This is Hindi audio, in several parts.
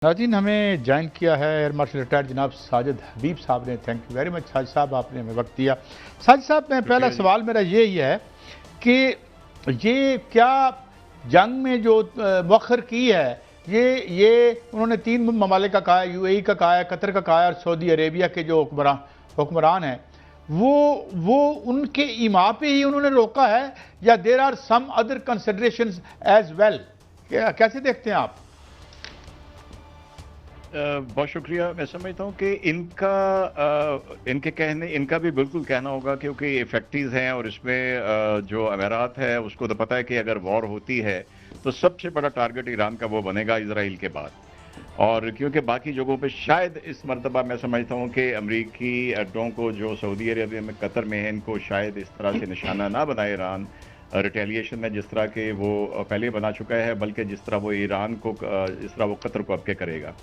नाज़रीन, हमें ज्वाइन किया है एयर मार्शल रिटायर्ड जनाब साजिद हबीब साहब ने। Thank you very much Sajid साहब, आपने हमें वक्त दिया। साजिद साहब, मैं पहला शुक्रिया जी। सवाल मेरा यही है कि ये क्या जंग में जो मौखर की है, ये उन्होंने तीन ममालिक का कहा है, यूएई का कहा है, कतर का कहा है और सऊदी अरेबिया के जो हुक्मरान हैं वो उनके ईमा पे ही उन्होंने रोका है, या there are some other considerations as well? कैसे देखते हैं आप? बहुत शुक्रिया। मैं समझता हूँ कि इनका भी बिल्कुल कहना होगा, क्योंकि इफेक्टिव हैं और इसमें जो अमीरात है उसको तो पता है कि अगर वॉर होती है तो सबसे बड़ा टारगेट ईरान का वो बनेगा इसराइल के बाद। और क्योंकि बाकी जगहों पे शायद इस मरतबा मैं समझता हूँ कि अमरीकी अड्डों को जो सऊदी अरेबिया में, कतर में है, इनको शायद इस तरह से निशाना ना बनाए ईरान रिटेलिएशन में, जिस तरह के वो पहले बना चुका है, बल्कि जिस तरह वो ईरान को, इस तरह वो कतर को अब के करेगा।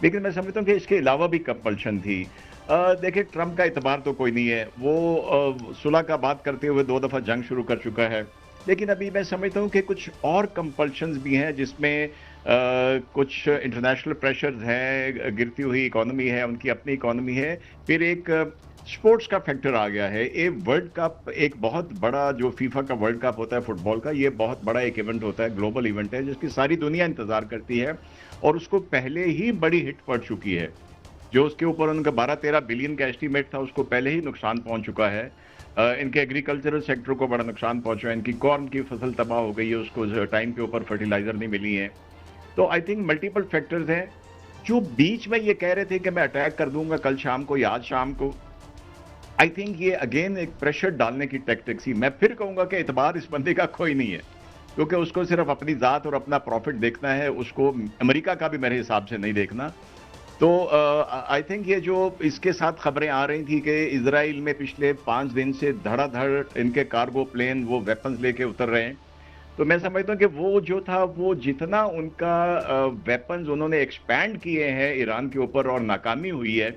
लेकिन मैं समझता हूँ कि इसके अलावा भी कंपल्शन थी। देखिए, ट्रंप का इतबार तो कोई नहीं है। वो सुलह का बात करते हुए 2 दफ़ा जंग शुरू कर चुका है। लेकिन अभी मैं समझता हूँ कि कुछ और कंपल्शंस भी हैं, जिसमें कुछ इंटरनेशनल प्रेशर्स हैं, गिरती हुई इकोनॉमी है, उनकी अपनी इकोनॉमी है, फिर एक स्पोर्ट्स का फैक्टर आ गया है। ये वर्ल्ड कप एक बहुत बड़ा, जो फीफा का वर्ल्ड कप होता है फुटबॉल का, ये बहुत बड़ा एक इवेंट होता है, ग्लोबल इवेंट है, जिसकी सारी दुनिया इंतजार करती है और उसको पहले ही बड़ी हिट पड़ चुकी है। जो उसके ऊपर उनका 12-13 बिलियन का एस्टीमेट था, उसको पहले ही नुकसान पहुंच चुका है। इनके एग्रीकल्चरल सेक्टर को बड़ा नुकसान पहुंचा है। इनकी कॉर्न की फसल तबाह हो गई है, उसको टाइम के ऊपर फर्टिलाइजर नहीं मिली है। तो आई थिंक मल्टीपल फैक्टर्स हैं। जो बीच में ये कह रहे थे कि मैं अटैक कर दूंगा कल शाम को या आज शाम को, आई थिंक ये अगेन एक प्रेशर डालने की टैक्टिक्स ही। मैं फिर कहूंगा कि इतबार इस बंदे का कोई नहीं है, क्योंकि उसको सिर्फ अपनी ज़ात और अपना प्रॉफिट देखना है, उसको अमेरिका का भी मेरे हिसाब से नहीं देखना। तो आई थिंक ये जो इसके साथ खबरें आ रही थी कि इजराइल में पिछले 5 दिन से धड़ाधड़ इनके कार्गो प्लेन वो वेपन्स लेके उतर रहे हैं, तो मैं समझता हूँ कि वो जो था, वो जितना उनका वेपन्स उन्होंने एक्सपैंड किए हैं ईरान के ऊपर और नाकामी हुई है,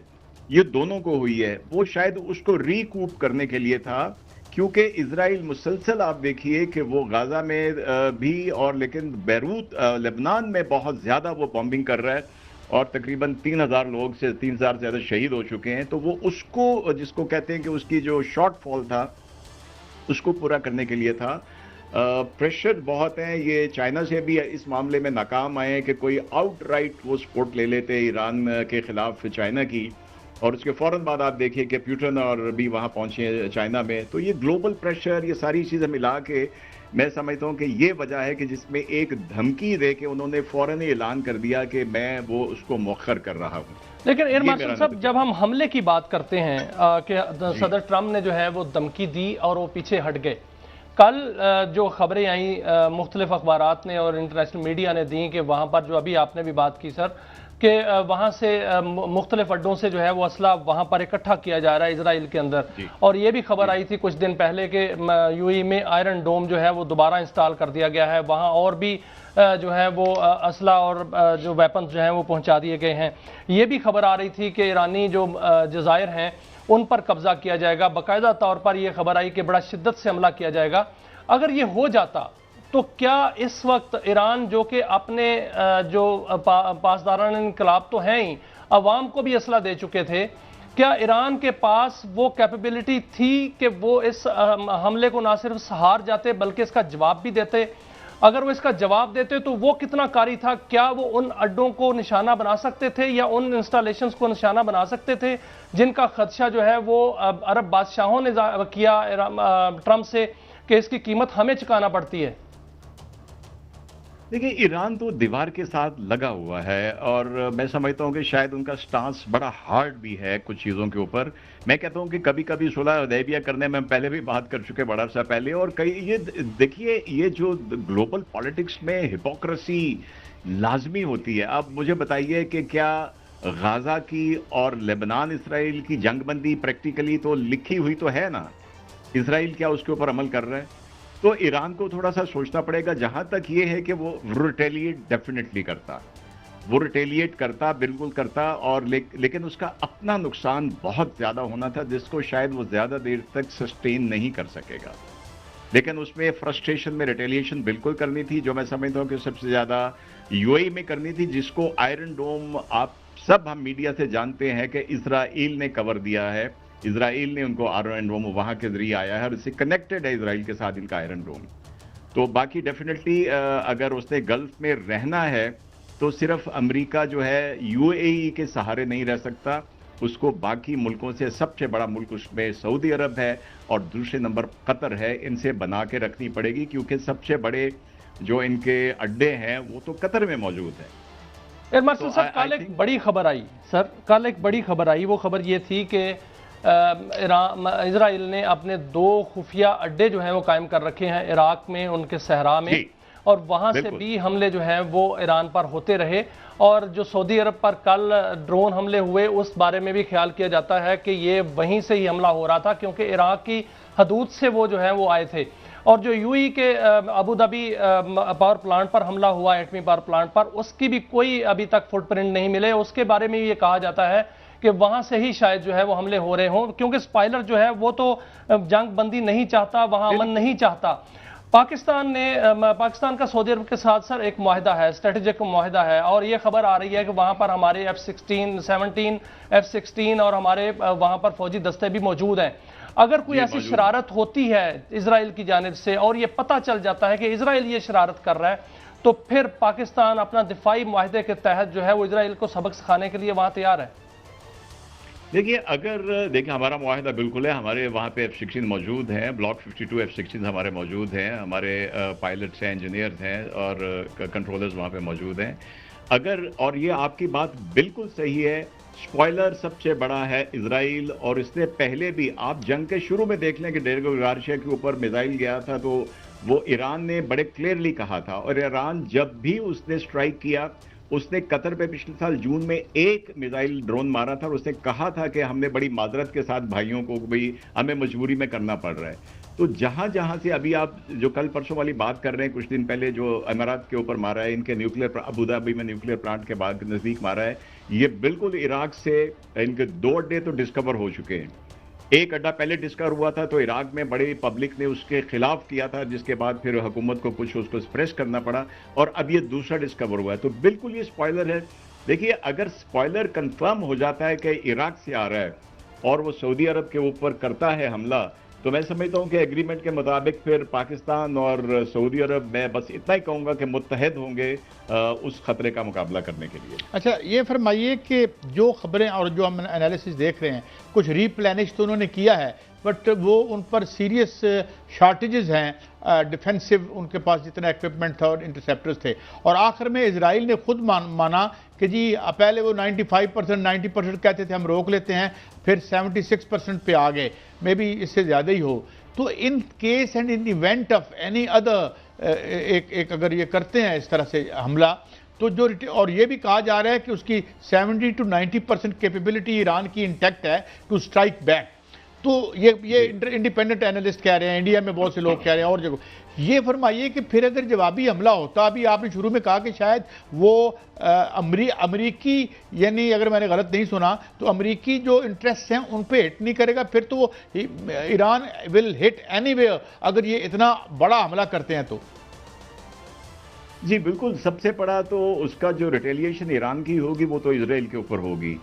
ये दोनों को हुई है, वो शायद उसको रिकूप करने के लिए था। क्योंकि इजराइल मुसलसल, आप देखिए कि वो गाजा में भी, और लेकिन बैरूत लेबनान में बहुत ज़्यादा वो बॉम्बिंग कर रहा है और तकरीबन 3000 लोग से 3000 से ज़्यादा शहीद हो चुके हैं। तो वो उसको, जिसको कहते हैं कि उसकी जो शॉर्टफॉल था, उसको पूरा करने के लिए था। प्रेशर बहुत हैं। ये चाइना से भी इस मामले में नाकाम आए हैं कि कोई आउटराइट वो सपोर्ट ले लेते ईरान के खिलाफ चाइना की, और उसके फ़ौरन बाद आप देखिए कि पुतिन और भी वहाँ पहुँचे हैं चाइना में। तो ये ग्लोबल प्रेशर, ये सारी चीज़ें मिला के मैं समझता हूँ कि ये वजह है कि जिसमें एक धमकी दे के उन्होंने फ़ौरन ही ऐलान कर दिया कि मैं वो उसको मौखर कर रहा हूँ। लेकिन एयर ये मार्शल मेरा साहब, जब हम हमले की बात करते हैं कि जी। सदर ट्रंप ने जो है वो धमकी दी और वो पीछे हट गए। कल जो खबरें आई मुख्तलिफ अखबारात ने और इंटरनेशनल मीडिया ने दी कि वहाँ पर, जो अभी आपने भी बात की सर, कि वहाँ से मुख्तलिफ अड्डों से जो है वो असला वहाँ पर इकट्ठा किया जा रहा है इसराइल के अंदर। जी। और ये भी खबर जी। आई थी कुछ दिन पहले कि यूएई में आयरन डोम जो है वो दोबारा इंस्टॉल कर दिया गया है, वहाँ और भी जो है वो असला और जो वेपन्स जो हैं वो पहुँचा दिए गए हैं। ये भी खबर आ रही थी कि ईरानी जो जज़ायर हैं उन पर कब्जा किया जाएगा। बाकायदा तौर पर यह खबर आई कि बड़ा शिद्दत से हमला किया जाएगा। अगर ये हो जाता तो क्या इस वक्त ईरान, जो कि अपने जो पासदारान इनकलाब तो हैं ही, अवाम को भी असला दे चुके थे, क्या ईरान के पास वो कैपेबिलिटी थी कि वो इस हमले को ना सिर्फ सहार जाते बल्कि इसका जवाब भी देते? अगर वो इसका जवाब देते तो वो कितना कारी था? क्या वो उन अड्डों को निशाना बना सकते थे या उन इंस्टॉलेशंस को निशाना बना सकते थे जिनका खदशा जो है वो अरब बादशाहों ने किया ट्रंप से कि इसकी कीमत हमें चुकाना पड़ती है? देखिए, ईरान तो दीवार के साथ लगा हुआ है और मैं समझता हूँ कि शायद उनका स्टांस बड़ा हार्ड भी है कुछ चीज़ों के ऊपर। मैं कहता हूँ कि कभी कभी सुलह हुदैबिया करने में हम पहले भी बात कर चुके बड़ा सा पहले, और कई ये देखिए, ये जो ग्लोबल पॉलिटिक्स में हिपोक्रेसी लाजमी होती है। अब मुझे बताइए कि क्या गाजा की और लेबनान इसराइल की जंगबंदी प्रैक्टिकली तो लिखी हुई तो है ना, इसराइल क्या उसके ऊपर अमल कर रहा है? तो ईरान को थोड़ा सा सोचना पड़ेगा। जहां तक ये है कि वो रिटेलिएट डेफिनेटली करता, वो रिटेलिएट करता, बिल्कुल करता, और लेकिन उसका अपना नुकसान बहुत ज्यादा होना था, जिसको शायद वो ज्यादा देर तक सस्टेन नहीं कर सकेगा। लेकिन उसमें फ्रस्ट्रेशन में रिटेलिएशन बिल्कुल करनी थी, जो मैं समझता हूं कि सबसे ज्यादा यूएई में करनी थी, जिसको आयरन डोम आप सब हम मीडिया से जानते हैं कि इजराइल ने कवर दिया है। इजराइल ने उनको आयरन डोम वहां के जरिए आया है और इससे कनेक्टेड है इजराइल के साथ इनका आयरन डोम। तो बाकी डेफिनेटली अगर उसने गल्फ में रहना है तो सिर्फ अमेरिका जो है यूएई के सहारे नहीं रह सकता, उसको बाकी मुल्कों से, सबसे बड़ा मुल्क उसमें सऊदी अरब है और दूसरे नंबर कतर है, इनसे बना के रखनी पड़ेगी, क्योंकि सबसे बड़े जो इनके अड्डे हैं वो तो कतर में मौजूद है। एयर मार्शल साहब, कल एक बड़ी खबर आई सर, कल एक बड़ी खबर आई। वो खबर ये थी कि इजराइल ने अपने 2 खुफिया अड्डे जो हैं वो कायम कर रखे हैं इराक में, उनके सहरा में, और वहां से भी हमले जो हैं वो ईरान पर होते रहे। और जो सऊदी अरब पर कल ड्रोन हमले हुए, उस बारे में भी ख्याल किया जाता है कि ये वहीं से ही हमला हो रहा था, क्योंकि इराक की हदूद से वो जो है वो आए थे। और जो यूएई के अबू धाबी पावर प्लांट पर हमला हुआ, एटमी पावर प्लांट पर, उसकी भी कोई अभी तक फुटप्रिंट नहीं मिले। उसके बारे में ये कहा जाता है कि वहां से ही शायद जो है वो हमले हो रहे हों, क्योंकि स्पाइलर जो है वो तो जंग बंदी नहीं चाहता, वहां अमन नहीं चाहता। पाकिस्तान का सऊदी अरब के साथ सर एक मुआहिदा है, स्ट्रेटेजिक मुआहिदा है, और ये खबर आ रही है कि वहां पर हमारे F-17 F-16 और हमारे वहां पर फौजी दस्ते भी मौजूद हैं। अगर कोई ऐसी शरारत होती है इजराइल की जानिब से और ये पता चल जाता है कि इजराइल ये शरारत कर रहा है, तो फिर पाकिस्तान अपना दिफाई मुआहिदे के तहत जो है वो इजराइल को सबक सिखाने के लिए वहां तैयार है। देखिए हमारा मुआहिदा बिल्कुल है, हमारे वहाँ पे F-16 मौजूद हैं, ब्लॉक 52 F-16 हमारे मौजूद हैं, हमारे पायलट्स हैं, इंजीनियर्स हैं और कंट्रोलर्स वहाँ पे मौजूद हैं। और ये आपकी बात बिल्कुल सही है, स्पॉइलर सबसे बड़ा है इजराइल, और इससे पहले भी आप जंग के शुरू में देख लें कि डेरगो गार्शिया के ऊपर मिसाइल गया था, तो वो ईरान ने बड़े क्लियरली कहा था, और ईरान जब भी उसने स्ट्राइक किया, उसने कतर पे पिछले साल जून में 1 मिसाइल ड्रोन मारा था और उसने कहा था कि हमने बड़ी माजरत के साथ भाइयों को भी हमें मजबूरी में करना पड़ रहा है। तो जहां जहां से अभी आप जो कल परसों वाली बात कर रहे हैं, कुछ दिन पहले जो अमीरात के ऊपर मारा है, इनके न्यूक्लियर अबू धाबी में न्यूक्लियर प्लांट के बाद नजदीक मारा है, ये बिल्कुल इराक से इनके 2 अड्डे तो डिस्कवर हो चुके हैं। एक अड्डा पहले डिस्कवर हुआ था तो इराक में बड़ी पब्लिक ने उसके खिलाफ किया था, जिसके बाद फिर हुकूमत को कुछ उसको सप्रेस करना पड़ा, और अब ये दूसरा डिस्कवर हुआ है। तो बिल्कुल ये स्पॉइलर है। देखिए, अगर स्पॉइलर कंफर्म हो जाता है कि इराक से आ रहा है और वो सऊदी अरब के ऊपर करता है हमला, तो मैं समझता हूं कि एग्रीमेंट के मुताबिक फिर पाकिस्तान और सऊदी अरब, मैं बस इतना ही कहूंगा कि मुत्तहद होंगे उस खतरे का मुकाबला करने के लिए। अच्छा, ये फरमाइए कि जो खबरें और जो हम एनालिसिस देख रहे हैं, कुछ रीप्लेनिश तो उन्होंने किया है, बट वो उन पर सीरियस शॉर्टेजेस हैं, डिफेंसिव उनके पास जितना इक्विपमेंट था और इंटरसेप्टर्स थे, और आखिर में इजराइल ने खुद माना कि जी पहले वो 95% 90% कहते थे हम रोक लेते हैं, फिर 76% पे आ गए, मे बी इससे ज़्यादा ही हो। तो in case and in event of any other एक अगर ये करते हैं इस तरह से हमला, तो जो और ये भी कहा जा रहा है कि उसकी 70 to 90% कैपेबिलिटी ईरान की इंटैक्ट है टू स्ट्राइक बैक। तो ये इंडिपेंडेंट एनालिस्ट कह रहे हैं, इंडिया में बहुत से लोग कह रहे हैं और जगह। ये फरमाइए कि फिर अगर जवाबी हमला होता, अभी आपने शुरू में कहा कि शायद वो अमरीकी, यानी अगर मैंने गलत नहीं सुना तो अमरीकी जो इंटरेस्ट हैं उन पे हिट नहीं करेगा, फिर तो वो ईरान विल हिट एनीवेयर अगर ये इतना बड़ा हमला करते हैं तो। जी बिल्कुल, सबसे बड़ा तो उसका जो रिटेलिएशन ईरान की होगी वो तो इजराइल के ऊपर होगी,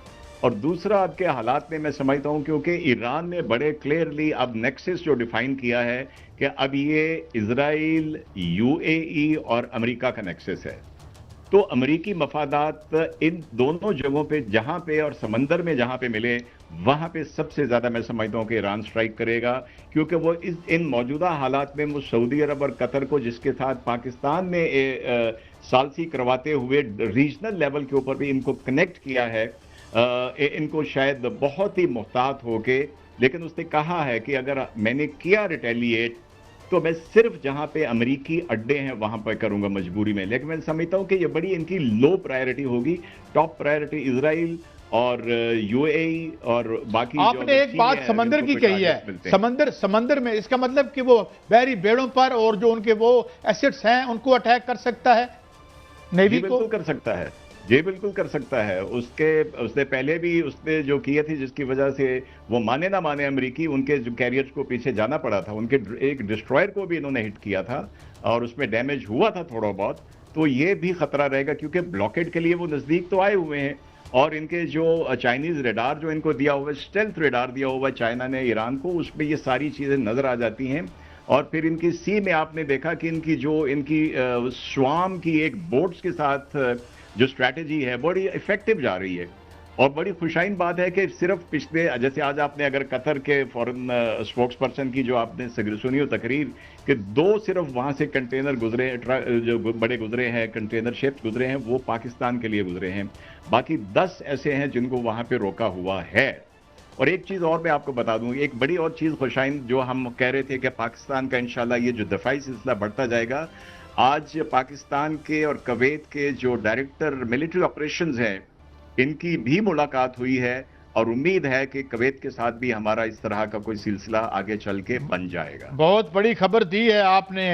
और दूसरा आपके हालात में मैं समझता हूं क्योंकि ईरान ने बड़े क्लियरली अब नेक्सस जो डिफाइन किया है कि अब ये इजराइल, यूएई और अमेरिका का नेक्सस है। तो अमेरिकी मफादात इन दोनों जगहों पे, जहां पे और समंदर में जहां पे मिले, वहां पे सबसे ज्यादा मैं समझता हूं कि ईरान स्ट्राइक करेगा, क्योंकि वो इन मौजूदा हालात में वो सऊदी अरब और कतर को, जिसके साथ पाकिस्तान ने सालसी करवाते हुए रीजनल लेवल के ऊपर भी इनको कनेक्ट किया है, इनको शायद बहुत ही मुहतात होके, लेकिन उसने कहा है कि अगर मैंने किया रिटेलिएट तो मैं सिर्फ जहां पे अमेरिकी अड्डे हैं वहां पर करूंगा मजबूरी में। लेकिन मैं समझता हूं कि ये बड़ी इनकी लो प्रायोरिटी होगी, टॉप प्रायोरिटी इजराइल और यूएई और बाकी। आपने एक बात समंदर की कही है, समंदर में, इसका मतलब कि वो बहरी बेड़ों पर और जो उनके वो एसेट्स हैं उनको अटैक कर सकता है, नेवी को कर सकता है। ये बिल्कुल कर सकता है। उसने पहले भी उसने जो किए थे, जिसकी वजह से वो माने ना माने अमेरिकी, उनके जो कैरियर्स को पीछे जाना पड़ा था, उनके एक डिस्ट्रॉयर को भी इन्होंने हिट किया था और उसमें डैमेज हुआ था थोड़ा बहुत। तो ये भी खतरा रहेगा, क्योंकि ब्लॉकेड के लिए वो नजदीक तो आए हुए हैं। और इनके जो चाइनीज रेडार जो इनको दिया हुआ है, स्टेल्थ रेडार दिया हुआ है चाइना ने ईरान को, उसमें ये सारी चीजें नजर आ जाती हैं। और फिर इनकी सी में आपने देखा कि इनकी स्वाम की एक बोट्स के साथ जो स्ट्रैटेजी है बड़ी इफेक्टिव जा रही है। और बड़ी खुशाइन बात है कि सिर्फ पिछले, जैसे आज आपने अगर कतर के फॉरेन स्पोक्स पर्सन की जो आपने सुनी हो तकरीर, कि 2 सिर्फ वहां से कंटेनर गुजरे, जो बड़े गुजरे हैं, कंटेनर शिप्स गुजरे हैं, वो पाकिस्तान के लिए गुजरे हैं। बाकी 10 ऐसे हैं जिनको वहां पे रोका हुआ है। और एक चीज और मैं आपको बता दूं, एक बड़ी और चीज खुशाइन, जो हम कह रहे थे कि पाकिस्तान का इंशाल्लाह ये जो दफाई सिलसिला बढ़ता जाएगा। आज पाकिस्तान के और कुवैत के जो डायरेक्टर मिलिट्री ऑपरेशंस हैं, इनकी भी मुलाकात हुई है और उम्मीद है कि कुवैत के साथ भी हमारा इस तरह का कोई सिलसिला आगे चल के बन जाएगा। बहुत बड़ी खबर दी है आपने।